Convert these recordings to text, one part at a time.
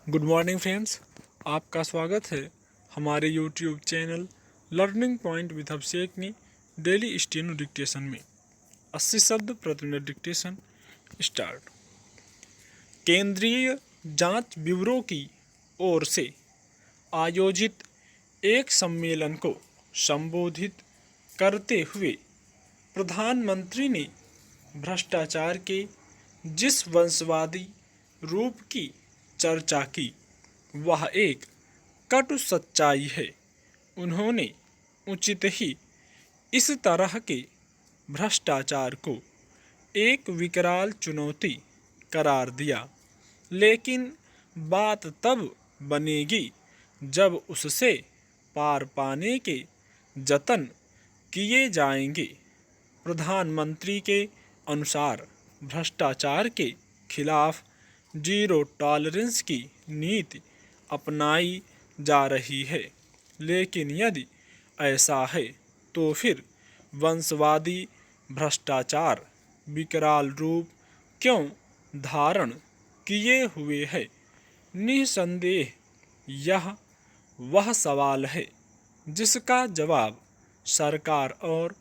Good morning friends, आपका स्वागत है हमारे YouTube channel Learning Point with Abhishek में डेली स्टेनो डिक्टेशन में 80 शब्द प्रति मिनट डिक्टेशन स्टार्ट। केंद्रीय जांच ब्यूरो की ओर से आयोजित एक सम्मेलन को संबोधित करते हुए प्रधानमंत्री ने भ्रष्टाचार के जिस वंशवादी रूप की चर्चा की वह एक कटु सच्चाई है। उन्होंने उचित ही इस तरह के भ्रष्टाचार को एक विकराल चुनौती करार दिया, लेकिन बात तब बनेगी जब उससे पार पाने के जतन किए जाएंगे। प्रधानमंत्री के अनुसार भ्रष्टाचार के खिलाफ जीरो टॉलरेंस की नीति अपनाई जा रही है, लेकिन यदि ऐसा है तो फिर वंशवादी भ्रष्टाचार विकराल रूप क्यों धारण किए हुए है? निसंदेह यह वह सवाल है जिसका जवाब सरकार और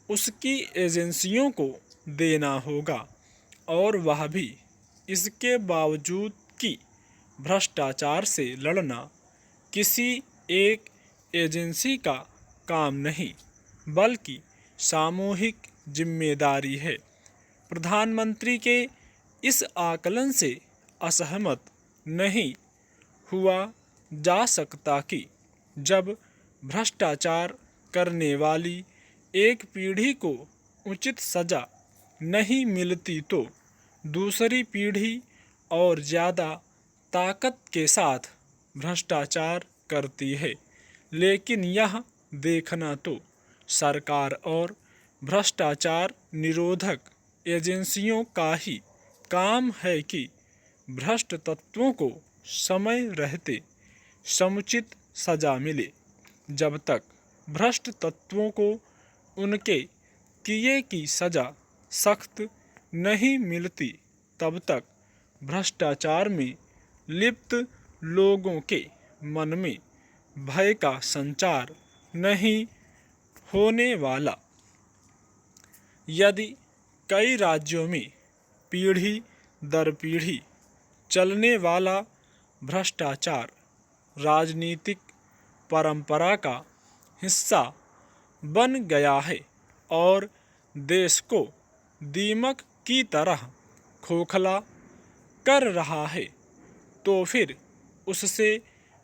उसकी एजेंसियों को देना होगा, और वह भी इसके बावजूद कि भ्रष्टाचार से लड़ना किसी एक एजेंसी का काम नहीं बल्कि सामूहिक जिम्मेदारी है। प्रधानमंत्री के इस आकलन से असहमत नहीं हुआ जा सकता कि जब भ्रष्टाचार करने वाली एक पीढ़ी को उचित सजा नहीं मिलती तो दूसरी पीढ़ी और ज़्यादा ताकत के साथ भ्रष्टाचार करती है। लेकिन यह देखना तो सरकार और भ्रष्टाचार निरोधक एजेंसियों का ही काम है कि भ्रष्ट तत्वों को समय रहते समुचित सजा मिले। जब तक भ्रष्ट तत्वों को उनके किए की सजा सख्त नहीं मिलती तब तक भ्रष्टाचार में लिप्त लोगों के मन में भय का संचार नहीं होने वाला। यदि कई राज्यों में पीढ़ी दर पीढ़ी चलने वाला भ्रष्टाचार राजनीतिक परंपरा का हिस्सा बन गया है और देश को दीमक की तरह खोखला कर रहा है, तो फिर उससे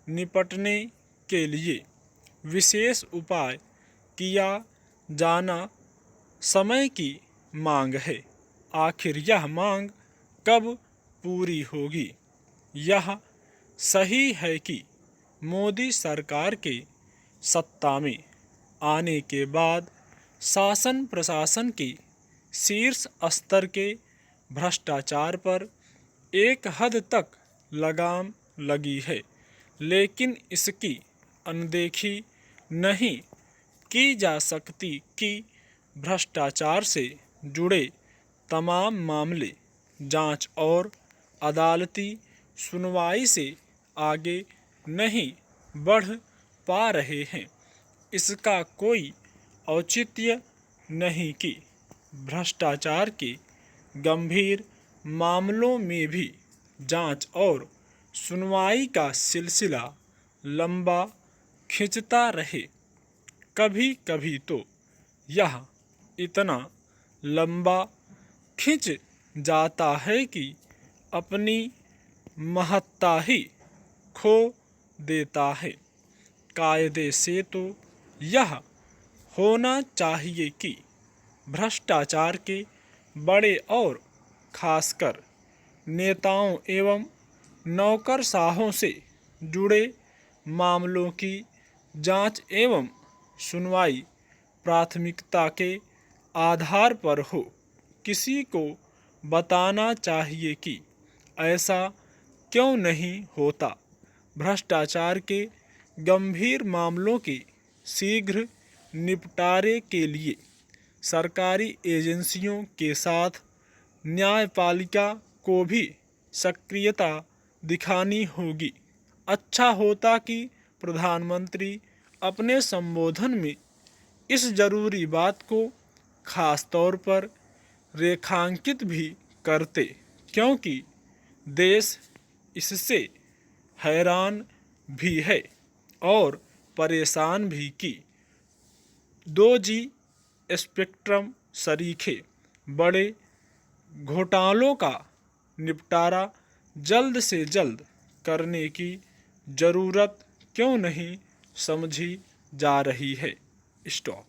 निपटने के लिए विशेष उपाय किया जाना समय की मांग है। आखिर यह मांग कब पूरी होगी? यह सही है कि मोदी सरकार के सत्ता में आने के बाद शासन प्रशासन के शीर्ष स्तर के भ्रष्टाचार पर एक हद तक लगाम लगी है, लेकिन इसकी अनदेखी नहीं की जा सकती कि भ्रष्टाचार से जुड़े तमाम मामले जांच और अदालती सुनवाई से आगे नहीं बढ़ पा रहे हैं। इसका कोई औचित्य नहीं कि भ्रष्टाचार के गंभीर मामलों में भी जांच और सुनवाई का सिलसिला लंबा खिंचता रहे। कभी कभी तो यह इतना लंबा खिंच जाता है कि अपनी महत्ता ही खो देता है। कायदे से तो यह होना चाहिए कि भ्रष्टाचार के बड़े और खासकर नेताओं एवं नौकरशाहों से जुड़े मामलों की जांच एवं सुनवाई प्राथमिकता के आधार पर हो। किसी को बताना चाहिए कि ऐसा क्यों नहीं होता। भ्रष्टाचार के गंभीर मामलों के शीघ्र निपटारे के लिए सरकारी एजेंसियों के साथ न्यायपालिका को भी सक्रियता दिखानी होगी। अच्छा होता कि प्रधानमंत्री अपने संबोधन में इस जरूरी बात को खास तौर पर रेखांकित भी करते, क्योंकि देश इससे हैरान भी है और परेशान भी कि 2G स्पेक्ट्रम सरीखे बड़े घोटालों का निपटारा जल्द से जल्द करने की ज़रूरत क्यों नहीं समझी जा रही है। स्टॉप।